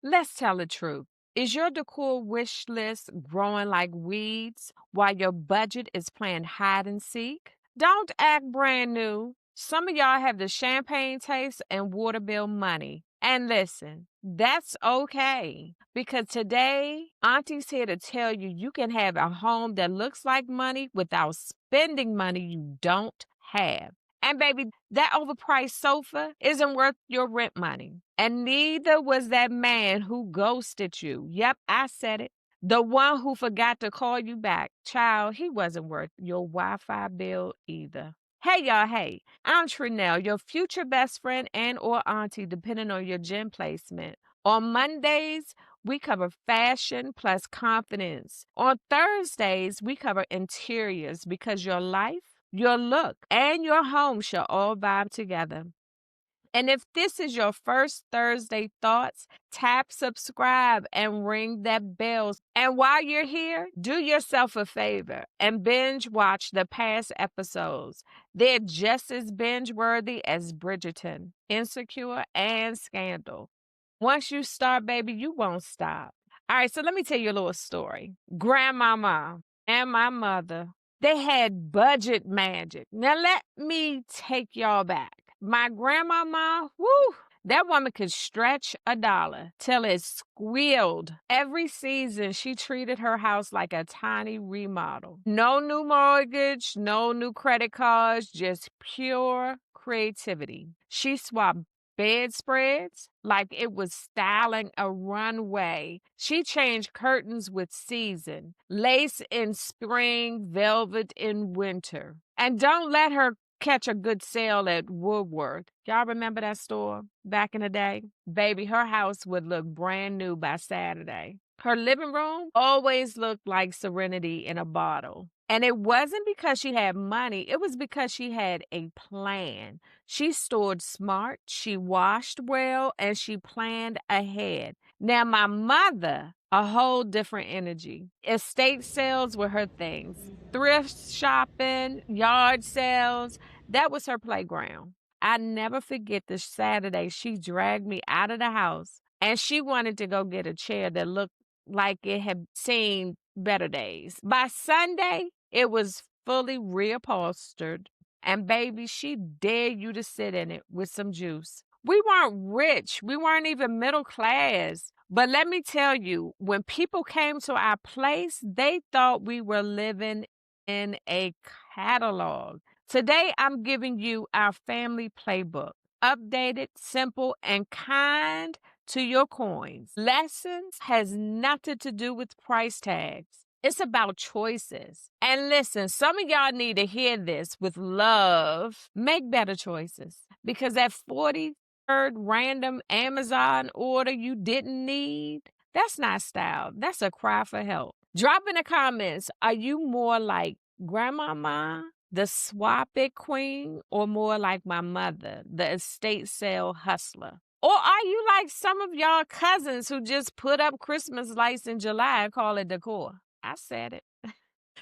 Let's tell the truth. Is your decor wish list growing like weeds while your budget is playing hide and seek? Don't act brand new. Some of y'all have the champagne taste and water bill money. And listen, that's okay. Because today, Auntie's here to tell you you can have a home that looks like money without spending money you don't have. And baby, that overpriced sofa isn't worth your rent money. And neither was that man who ghosted you. Yep, I said it. The one who forgot to call you back. Child, he wasn't worth your Wi Fi bill either. Hey y'all, hey, I'm Trenell, your future best friend and or auntie, depending on your gym placement. On Mondays, we cover fashion plus confidence. On Thursdays, we cover interiors because your life, your look, and your home shall all vibe together. And if this is your first Thursday thoughts, tap subscribe and ring that bell. And while you're here, do yourself a favor and binge watch the past episodes. They're just as binge worthy as Bridgerton, Insecure, and Scandal. Once you start, baby, you won't stop. All right, so let me tell you a little story. Grandmama and my mother, they had budget magic. Now let me take y'all back. My grandmama, whoo, that woman could stretch a dollar till it squealed. Every season, she treated her house like a tiny remodel. No new mortgage, no new credit cards, just pure creativity. She swapped bedspreads like it was styling a runway. She changed curtains with season, lace in spring, velvet in winter. And don't let her catch a good sale at Woodworth. Y'all remember that store back in the day? Baby, her house would look brand new by Saturday. Her living room always looked like serenity in a bottle. And it wasn't because she had money, it was because she had a plan. She stored smart, she washed well, and she planned ahead. Now, my mother, a whole different energy. Estate sales were her things. Thrift shopping, yard sales, that was her playground. I never forget the Saturday she dragged me out of the house and she wanted to go get a chair that looked like it had seen better days. By Sunday, it was fully reupholstered. And baby, she dared you to sit in it with some juice. We weren't rich. We weren't even middle class. But let me tell you, when people came to our place, they thought we were living in a catalog. Today, I'm giving you our family playbook. Updated, simple, and kind to your coins. Lessons has nothing to do with price tags. It's about choices. And listen, some of y'all need to hear this with love. Make better choices because that 43rd random Amazon order you didn't need, that's not style. That's a cry for help. Drop in the comments, are you more like grandmama, the swap it queen, or more like my mother, the estate sale hustler? Or are you like some of y'all cousins who just put up Christmas lights in July and call it decor? I said it.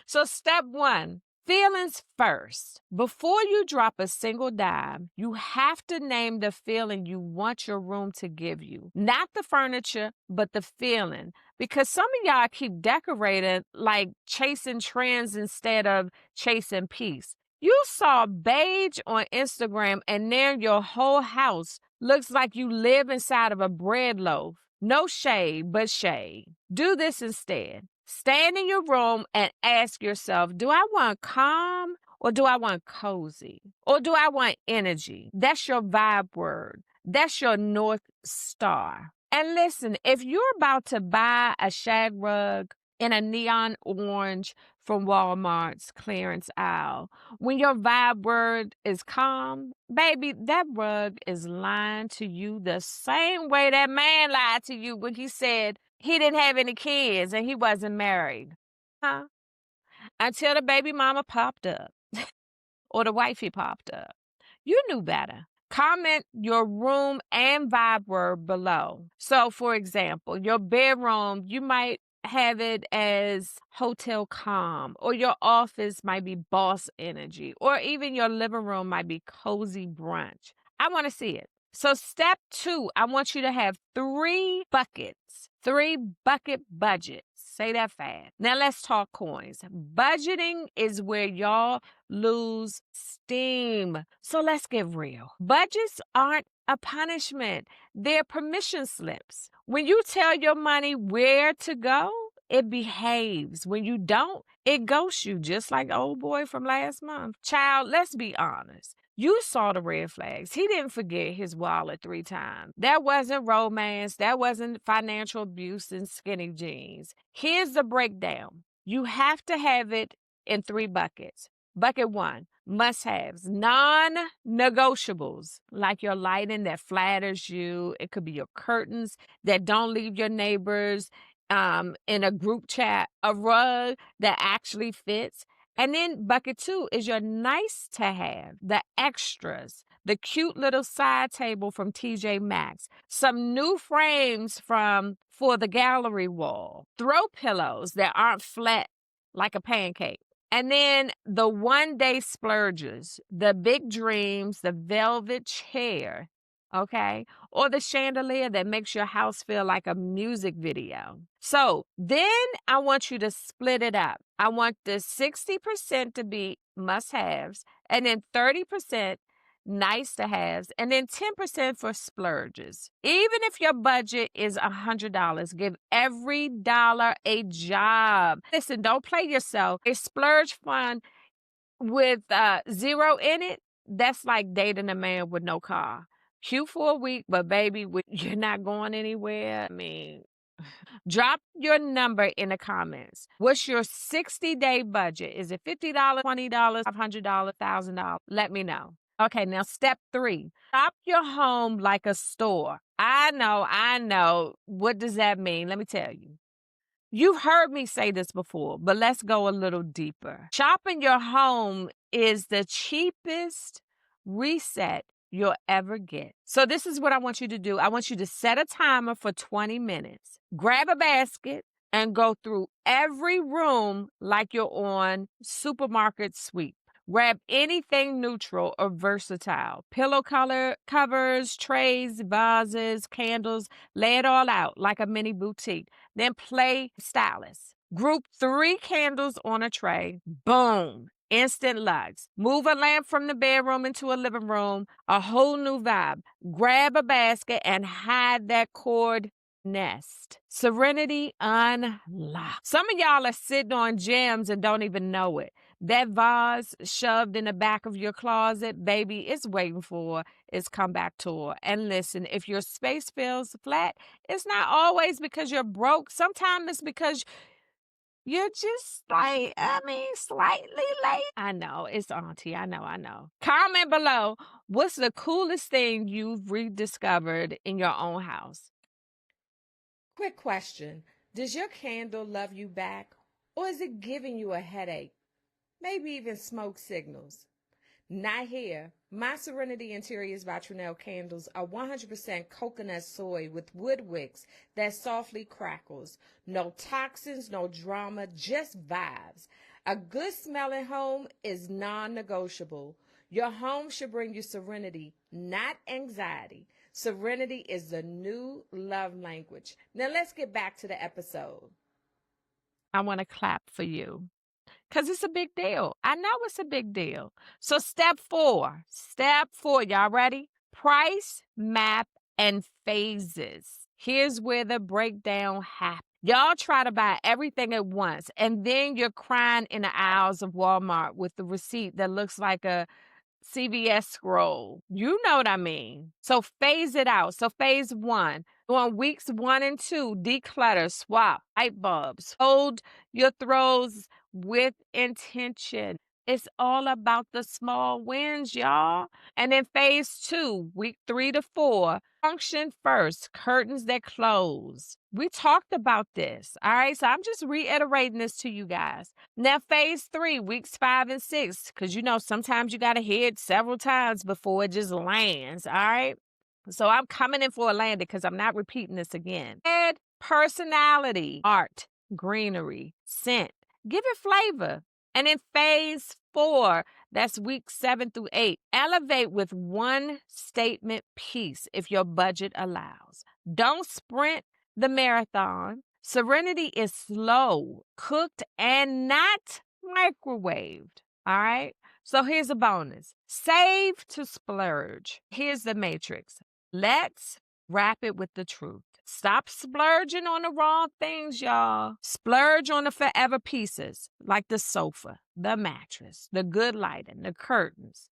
So, step one, feelings first. Before you drop a single dime, you have to name the feeling you want your room to give you. Not the furniture, but the feeling. Because some of y'all keep decorating like chasing trends instead of chasing peace. You saw beige on Instagram and now your whole house looks like you live inside of a bread loaf. No shade, but shade. Do this instead. Stand in your room and ask yourself, do I want calm or do I want cozy? Or do I want energy? That's your vibe word. That's your North Star. And listen, if you're about to buy a shag rug in a neon orange from Walmart's clearance aisle, when your vibe word is calm, baby, that rug is lying to you the same way that man lied to you when he said he didn't have any kids and he wasn't married. Huh? Until the baby mama popped up or the wifey popped up. You knew better. Comment your room and vibe word below. So, for example, your bedroom, you might have it as hotel calm, or your office might be boss energy, or even your living room might be cozy brunch. I want to see it. So step 2, I want you to have 3 buckets, 3 bucket budgets. Say that fast. Now let's talk coins. Budgeting is where y'all lose steam. So let's get real. Budgets aren't a punishment. They're permission slips. When you tell your money where to go, it behaves. When you don't, it ghosts you, just like old boy from last month. Child, let's be honest. You saw the red flags. He didn't forget his wallet 3 times. That wasn't romance. That wasn't financial abuse in skinny jeans. Here's the breakdown. You have to have it in 3 buckets. Bucket 1, must-haves, non-negotiables, like your lighting that flatters you. It could be your curtains that don't leave your neighbors in a group chat, a rug that actually fits. And then bucket 2 is your nice to have, the extras, the cute little side table from TJ Maxx, some new frames for the gallery wall, throw pillows that aren't flat like a pancake. And then the one-day splurges, the big dreams, the velvet chair, okay? Or the chandelier that makes your house feel like a music video. So then I want you to split it up. I want the 60% to be must-haves, and then 30% nice-to-haves, and then 10% for splurges. Even if your budget is $100, give every dollar a job. Listen, don't play yourself. A splurge fund with 0 in it, that's like dating a man with no car. Cute for a week, but baby, you're not going anywhere. I mean, drop your number in the comments. What's your 60-day budget? Is it $50, $20, $500, $1,000? Let me know. Okay, now step 3. Shop your home like a store. I know. What does that mean? Let me tell you. You've heard me say this before, but let's go a little deeper. Shopping your home is the cheapest reset you'll ever get. So this is what I want you to do. I want you to set a timer for 20 minutes. Grab a basket and go through every room like you're on supermarket sweep. Grab anything neutral or versatile. Pillow covers, trays, vases, candles. Lay it all out like a mini boutique. Then play stylist. Group 3 candles on a tray. Boom. Instant luxe. Move a lamp from the bedroom into a living room. A whole new vibe. Grab a basket and hide that cord nest. Serenity unlocked. Some of y'all are sitting on gems and don't even know it. That vase shoved in the back of your closet, baby, it's waiting for its comeback tour. And listen, if your space feels flat, it's not always because you're broke. Sometimes it's because you're just slightly late. I know, it's auntie. I know. Comment below, what's the coolest thing you've rediscovered in your own house? Quick question. Does your candle love you back, or is it giving you a headache? Maybe even smoke signals. Not here. My Serenity Interiors by Trenell candles are 100% coconut soy with wood wicks that softly crackles. No toxins, no drama, just vibes. A good smelling home is non-negotiable. Your home should bring you serenity, not anxiety. Serenity is the new love language. Now let's get back to the episode. I want to clap for you. Because it's a big deal. I know it's a big deal. So step 4, y'all ready? Price, map, and phases. Here's where the breakdown happens. Y'all try to buy everything at once, and then you're crying in the aisles of Walmart with the receipt that looks like a CVS scroll. You know what I mean. So phase it out. So phase 1, on weeks 1 and 2, declutter, swap, light bulbs, hold your throws with intention. It's all about the small wins, y'all. And then phase 2, week 3 to 4, function first, curtains that close. We talked about this. All right. So I'm just reiterating this to you guys. Now, phase 3, weeks 5 and 6, because sometimes you got to hear it several times before it just lands. All right. So I'm coming in for a landing because I'm not repeating this again. Add personality, art, greenery, scent. Give it flavor. And in phase 4, that's week 7 through 8. Elevate with one statement piece if your budget allows. Don't sprint the marathon. Serenity is slow, cooked, and not microwaved. All right. So here's a bonus: save to splurge. Here's the matrix. Let's wrap it with the truth. Stop splurging on the wrong things, y'all. Splurge on the forever pieces like the sofa, the mattress, the good lighting, the curtains,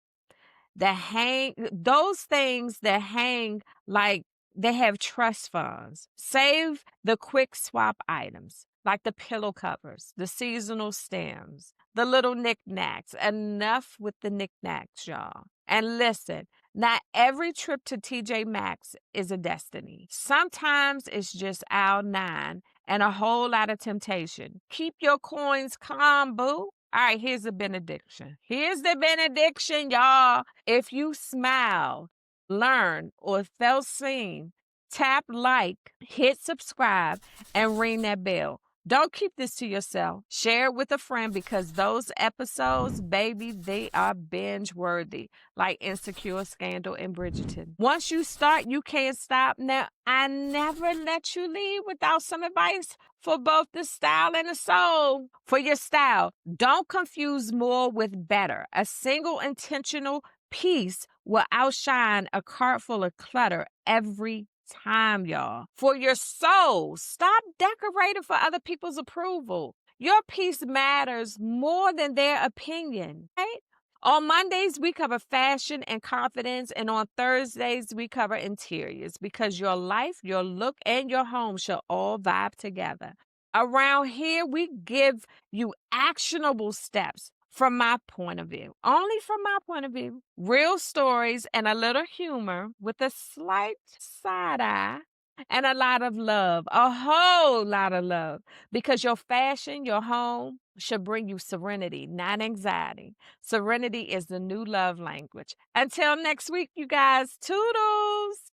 those things that hang like they have trust funds. Save the quick swap items like the pillow covers, the seasonal stems, the little knickknacks. Enough with the knickknacks, y'all. And listen, not every trip to TJ Maxx is a destiny. Sometimes it's just aisle 9 and a whole lot of temptation. Keep your coins calm, boo. All right, here's the benediction. Here's the benediction, y'all. If you smiled, learned, or felt seen, tap like, hit subscribe, and ring that bell. Don't keep this to yourself. Share it with a friend because those episodes, baby, they are binge worthy, like Insecure, Scandal, and Bridgerton. Once you start, you can't stop. Now, I never let you leave without some advice for both the style and the soul. For your style, don't confuse more with better. A single intentional piece will outshine a cart full of clutter every time, y'all. For your soul, stop decorating for other people's approval. Your piece matters more than their opinion, right? On Mondays, we cover fashion and confidence, and on Thursdays, we cover interiors because your life, your look, and your home shall all vibe together. Around here, we give you actionable steps from my point of view, only from my point of view. Real stories and a little humor with a slight side eye and a lot of love, a whole lot of love, because your fashion, your home should bring you serenity, not anxiety. Serenity is the new love language. Until next week, you guys, toodles.